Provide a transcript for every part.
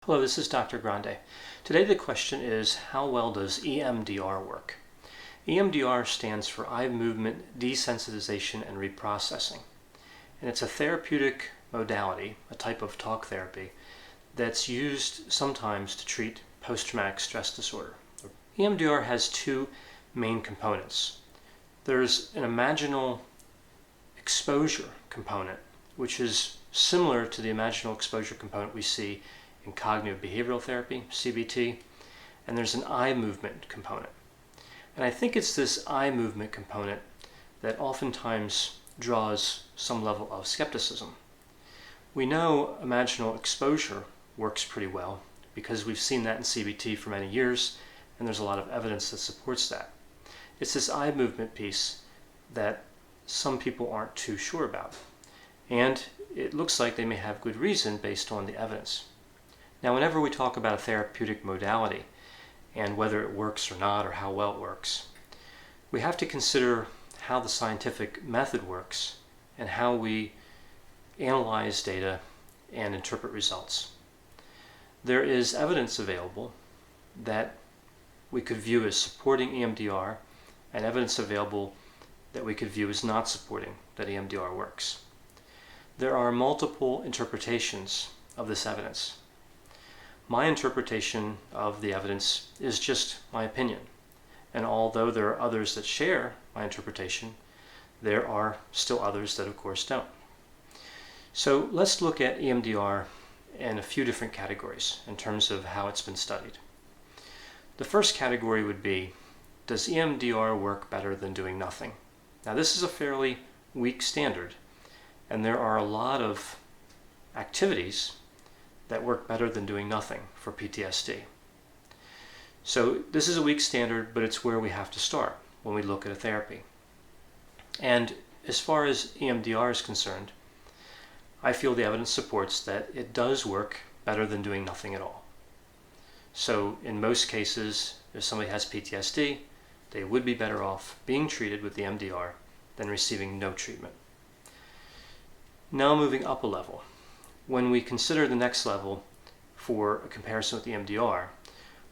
Hello, this is Dr. Grande. Today the question is, how well does EMDR work? EMDR stands for Eye Movement Desensitization and Reprocessing, and it's a therapeutic modality, a type of talk therapy, that's used sometimes to treat post-traumatic stress disorder. EMDR has two main components. There's an imaginal exposure component, which is similar to the imaginal exposure component we see in cognitive behavioral therapy, CBT, and there's an eye movement component. And I think it's this eye movement component that oftentimes draws some level of skepticism. We know imaginal exposure works pretty well because we've seen that in CBT for many years, and there's a lot of evidence that supports that. It's this eye movement piece that some people aren't too sure about, and it looks like they may have good reason based on the evidence. Now, whenever we talk about a therapeutic modality and whether it works or not or how well it works, we have to consider how the scientific method works and how we analyze data and interpret results. There is evidence available that we could view as supporting EMDR and evidence available that we could view as not supporting that EMDR works. There are multiple interpretations of this evidence. My interpretation of the evidence is just my opinion, and although there are others that share my interpretation, there are still others that of course don't. So let's look at EMDR in a few different categories in terms of how it's been studied. The first category would be, does EMDR work better than doing nothing? Now this is a fairly weak standard, and there are a lot of activities that work better than doing nothing for PTSD. So this is a weak standard, but it's where we have to start when we look at a therapy. And as far as EMDR is concerned, I feel the evidence supports that it does work better than doing nothing at all. So in most cases, if somebody has PTSD, they would be better off being treated with the EMDR than receiving no treatment. Now moving up a level. When we consider the next level for a comparison with the EMDR,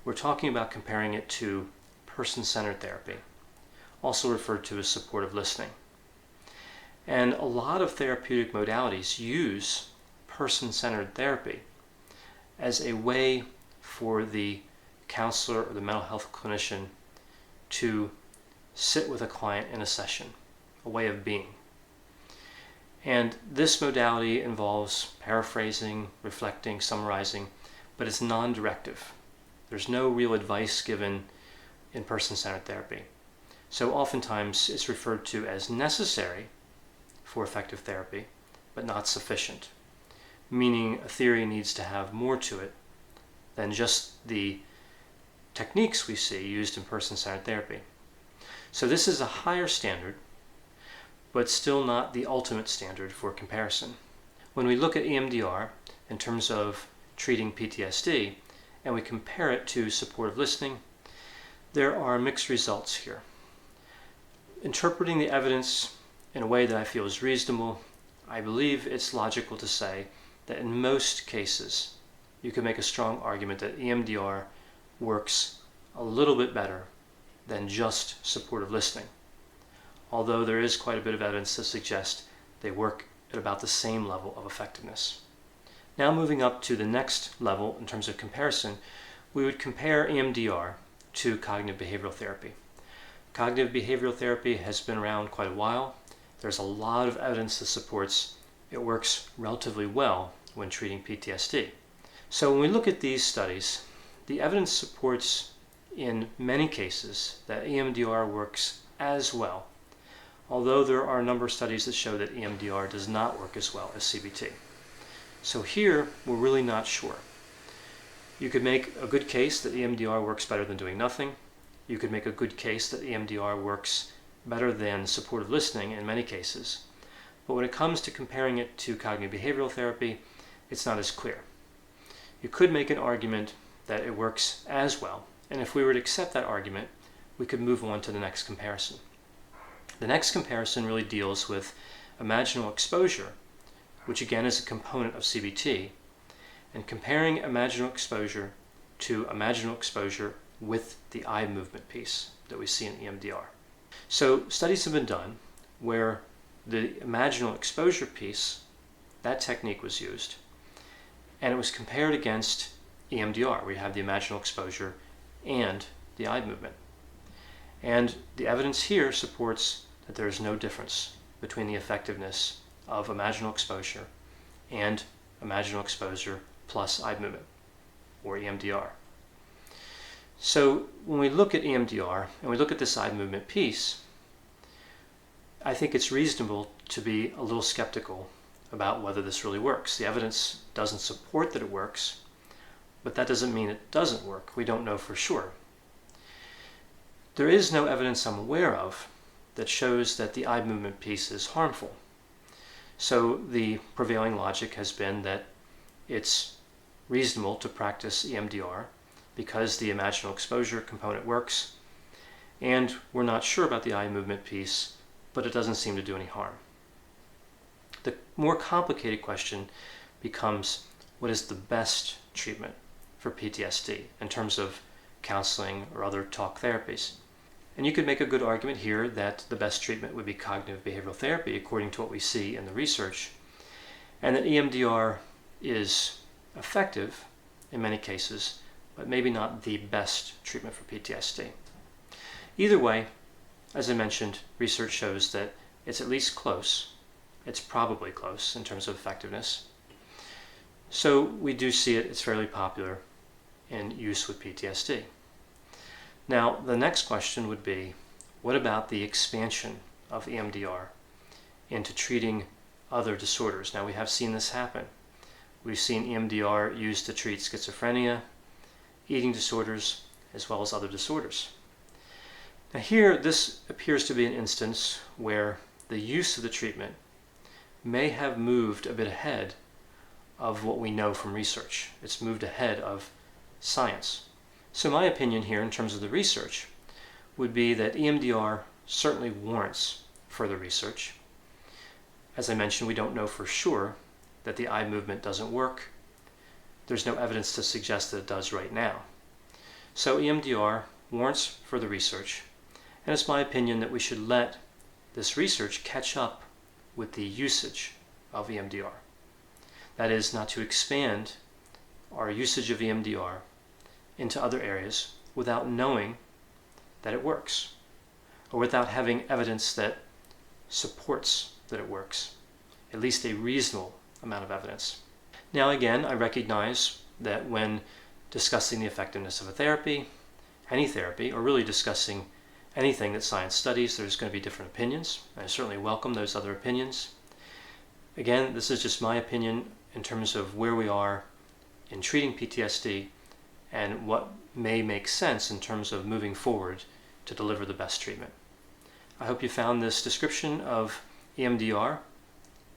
we're talking about comparing it to person-centered therapy, also referred to as supportive listening. And a lot of therapeutic modalities use person-centered therapy as a way for the counselor or the mental health clinician to sit with a client in a session, a way of being. And this modality involves paraphrasing, reflecting, summarizing, but it's non-directive. There's no real advice given in person-centered therapy. So oftentimes it's referred to as necessary for effective therapy, but not sufficient, meaning a theory needs to have more to it than just the techniques we see used in person-centered therapy. So this is a higher standard, but still not the ultimate standard for comparison. When we look at EMDR in terms of treating PTSD and we compare it to supportive listening, there are mixed results here. Interpreting the evidence in a way that I feel is reasonable, I believe it's logical to say that in most cases you can make a strong argument that EMDR works a little bit better than just supportive listening, although there is quite a bit of evidence to suggest they work at about the same level of effectiveness. Now moving up to the next level in terms of comparison, we would compare EMDR to cognitive behavioral therapy. Cognitive behavioral therapy has been around quite a while. There's a lot of evidence that supports it works relatively well when treating PTSD. So when we look at these studies, the evidence supports in many cases that EMDR works as well, although there are a number of studies that show that EMDR does not work as well as CBT. So here, we're really not sure. You could make a good case that EMDR works better than doing nothing. You could make a good case that EMDR works better than supportive listening in many cases. But when it comes to comparing it to cognitive behavioral therapy, it's not as clear. You could make an argument that it works as well, and if we were to accept that argument, we could move on to the next comparison. The next comparison really deals with imaginal exposure, which again is a component of CBT, and comparing imaginal exposure to imaginal exposure with the eye movement piece that we see in EMDR. So studies have been done where the imaginal exposure piece, that technique was used, and it was compared against EMDR, where you have the imaginal exposure and the eye movement. And the evidence here supports that there is no difference between the effectiveness of imaginal exposure and imaginal exposure plus eye movement, or EMDR. So when we look at EMDR and we look at this eye movement piece, I think it's reasonable to be a little skeptical about whether this really works. The evidence doesn't support that it works, but that doesn't mean it doesn't work. We don't know for sure. There is no evidence I'm aware of that shows that the eye movement piece is harmful. So the prevailing logic has been that it's reasonable to practice EMDR because the imaginal exposure component works, and we're not sure about the eye movement piece, but it doesn't seem to do any harm. The more complicated question becomes, what is the best treatment for PTSD in terms of counseling or other talk therapies? And you could make a good argument here that the best treatment would be cognitive behavioral therapy, according to what we see in the research, and that EMDR is effective in many cases, but maybe not the best treatment for PTSD. Either way, as I mentioned, research shows that it's at least close. It's probably close in terms of effectiveness. So we do see it, it's fairly popular in use with PTSD. Now, the next question would be, what about the expansion of EMDR into treating other disorders? Now, we have seen this happen. We've seen EMDR used to treat schizophrenia, eating disorders, as well as other disorders. Now here, this appears to be an instance where the use of the treatment may have moved a bit ahead of what we know from research. It's moved ahead of science. So my opinion here in terms of the research would be that EMDR certainly warrants further research. As I mentioned, we don't know for sure that the eye movement doesn't work. There's no evidence to suggest that it does right now. So EMDR warrants further research, and it's my opinion that we should let this research catch up with the usage of EMDR. That is, not to expand our usage of EMDR into other areas without knowing that it works, or without having evidence that supports that it works, at least a reasonable amount of evidence. Now again, I recognize that when discussing the effectiveness of a therapy, any therapy, or really discussing anything that science studies, there's going to be different opinions. I certainly welcome those other opinions. Again, this is just my opinion in terms of where we are in treating PTSD and what may make sense in terms of moving forward to deliver the best treatment. I hope you found this description of EMDR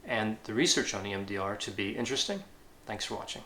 and the research on EMDR to be interesting. Thanks for watching.